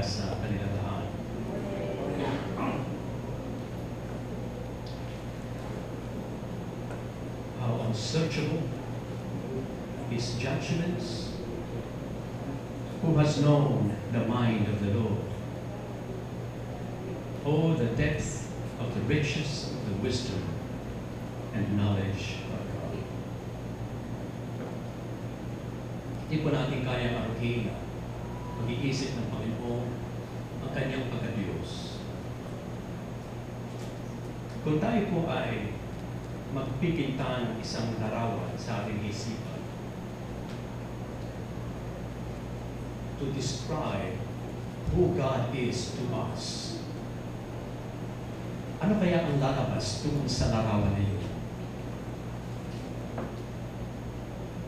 sa kanilang lahat. How unsearchable His judgments. Who has known the mind of the Lord? Oh, the depth of the riches of the wisdom and knowledge of God. Hindi po natin kayang aruhin pag-iisip ng Panginoon ang kanyang pagkadiyos. Kung tayo po ay magpipinta ng isang larawan sa ating isipan to describe who God is to us, ano kaya ang lalabas tungkol sa larawan na yun?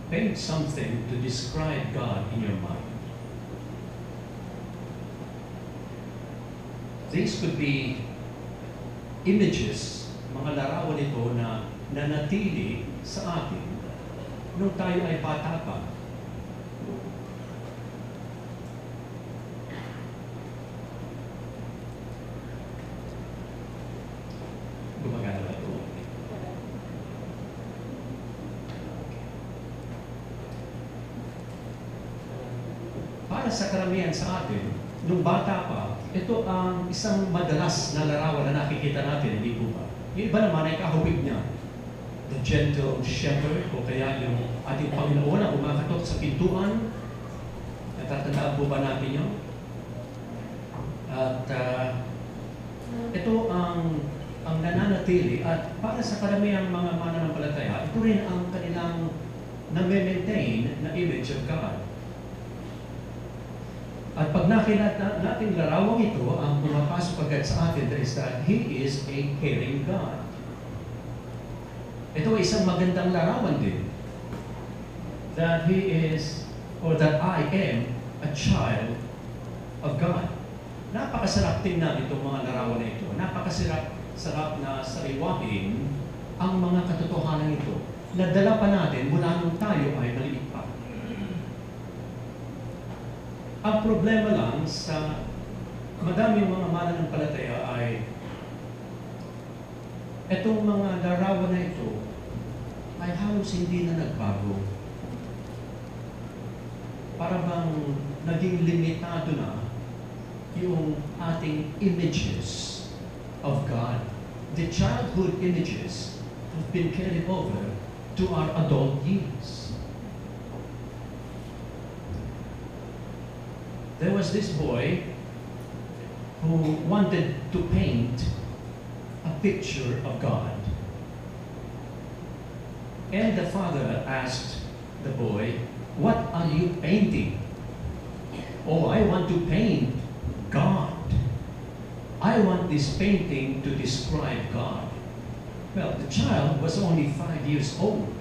Paint something to describe God in your mind. These could be images, mga larawan ito na nanatili sa atin nung tayo ay bata pa. Gumagana ba ito? Para sa karamihan sa atin, nung bata pa, ito ang isang madalas na larawan na nakikita natin, hindi po ba? Yung iba naman ay kahubig niya. The gentle shepherd, o kaya yung ating Panginoon na umakatok sa pintuan. Natatandaan po ba natin yun? At ito ang nananatili, at para sa karamihang mga mananampalataya, ito rin ang kanilang na-maintain na image of God. At pag nakita natin larawang ito, ang pumapasok agad sa atin is that He is a caring God. Ito ay isang magandang larawan din. That He is, or that I am, a child of God. Napakasarap tingnan itong mga larawan na ito. Napakasarap na sariwain ang mga katotohanan ito. Nadala pa natin mula nung tayo ay maliit pa. Ang problema lang sa madaming mga mananampalataya ay itong mga larawan na ito ay halos hindi na nagbago. Para bang naging limitado na yung ating images of God. The childhood images have been carried over to our adult years. There was this boy who wanted to paint a picture of God. And the father asked the boy, "What are you painting?" "Oh, I want to paint God. I want this painting to describe God." Well, the child was only 5 years old.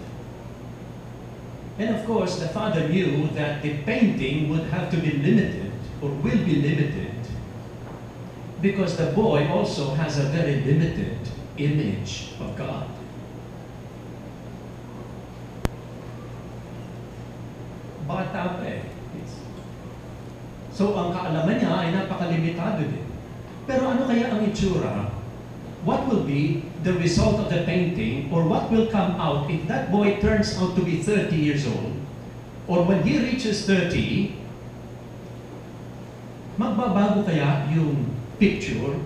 And of course, the father knew that the painting would have to be limited, or will be limited, because the boy also has a very limited image of God. Bata pa eh. So ang kaalaman niya ay napakalimitado din. Pero ano kaya ang itsura? What will be the result of the painting, or what will come out if that boy turns out to be 30 years old, or when he reaches 30, magbabago kaya yung picture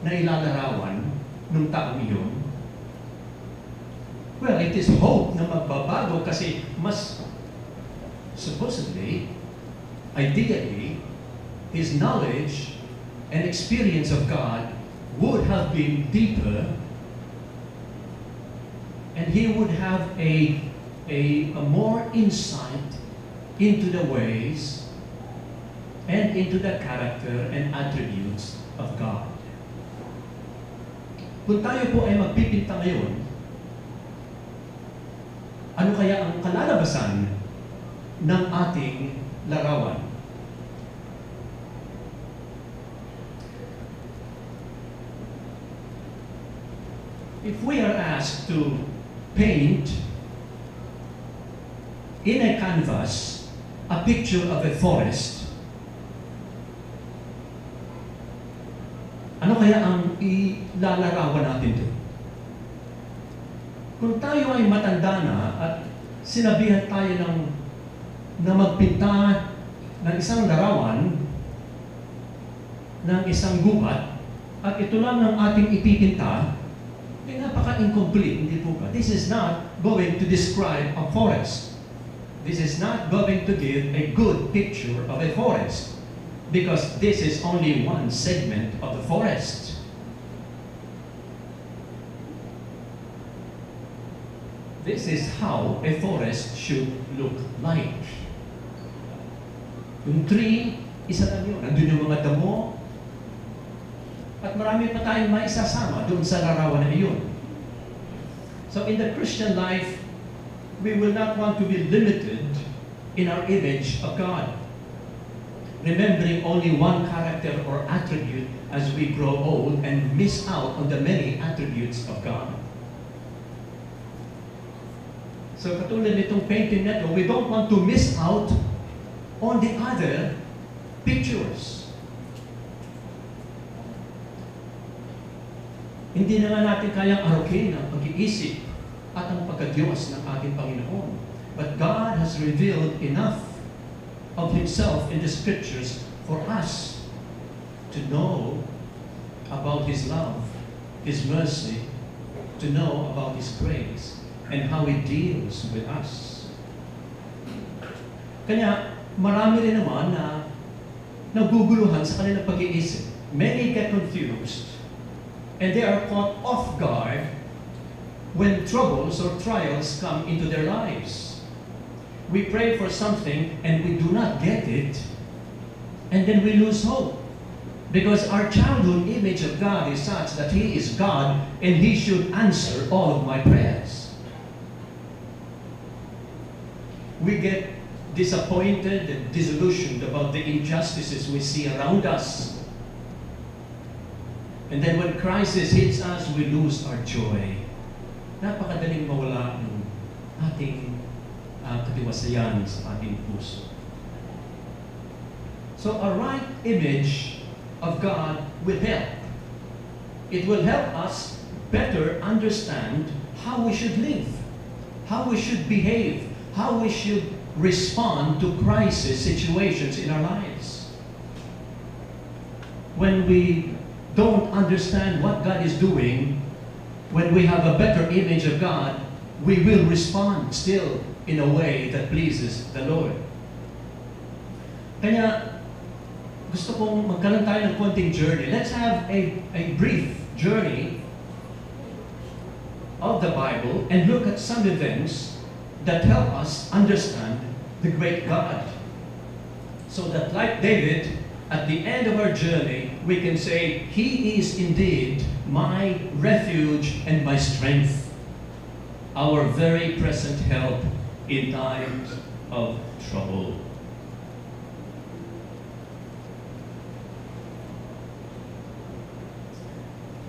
na ilalarawan nung taong iyon? Well, it is hope na magbabago kasi mas supposedly, ideally, his knowledge and experience of God would have been deeper, and he would have a more insight into the ways and into the character and attributes of God. Kung tayo po ay magpipinta ngayon, ano kaya ang kalalabasan ng ating larawan? If we are asked to paint in a canvas a picture of a forest, Ano kaya ang ilalarawan natin doon? Kung tayo ay matanda na at sinabihan tayo na magpinta ng isang larawan, ng isang gubat, at ito lang ang ating ipipinta, ay napaka-incomplete, hindi po ba? This is not going to describe a forest. This is not going to give a good picture of a forest. Because this is only one segment of the forest. This is how a forest should look like. Yung tree, isa lang yun. Nandun yung mga damo. At marami pa tayong maisasama doon sa larawan na iyon. So in the Christian life, we will not want to be limited in our image of God, remembering only one character or attribute as we grow old and miss out on the many attributes of God. So katulad nitong painting na ito, we don't want to miss out on the other pictures. Hindi na nga natin kayang arukin ang pag-iisip at ang pagka-Diyos ng ating Panginoon. But God has revealed enough of Himself in the Scriptures for us to know about His love, His mercy, to know about His grace, and how He deals with us. Kaya marami rin naman na naguguluhan sa kanilang pag-iisip. Many get confused, and they are caught off guard when troubles or trials come into their lives. We pray for something and we do not get it, and then we lose hope. Because our childhood image of God is such that He is God and He should answer all of my prayers. We get disappointed and disillusioned about the injustices we see around us. And then when crisis hits us, we lose our joy. Napakadaling mawala ng ating katiwasayan sa ating puso. So a right image of God will help. It will help us better understand how we should live, how we should behave, how we should respond to crisis situations in our lives. When we don't understand what God is doing, when we have a better image of God, we will respond still in a way that pleases the Lord. Kaya, gusto kong magkaroon tayo ng konting journey. Let's have a brief journey of the Bible and look at some events that help us understand the great God. So that like David, at the end of our journey, we can say, He is indeed my refuge and my strength, our very present help in times of trouble.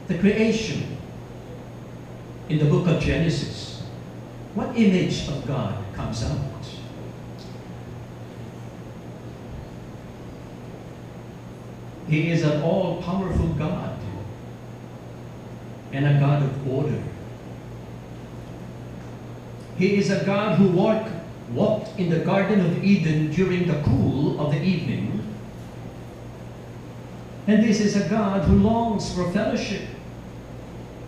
The creation in the book of Genesis, what image of God comes out? He is an all-powerful God and a God of order. He is a God who walked in the Garden of Eden during the cool of the evening. And this is a God who longs for fellowship.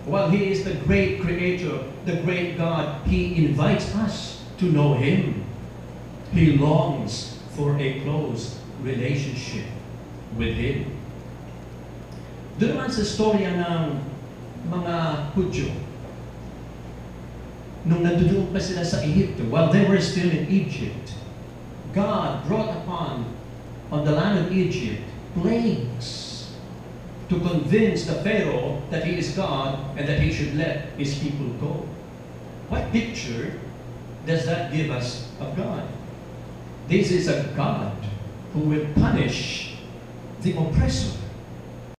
While He is the great Creator, the great God, He invites us to know Him. He longs for a close relationship with Him. Doon naman sa storya ng mga Hudyo, nung nandoon pa sila sa Egypt, while they were still in Egypt, God brought on the land of Egypt plagues to convince the Pharaoh that he is God and that he should let his people go. What picture does that give us of God? This is a God who will punish the oppressor.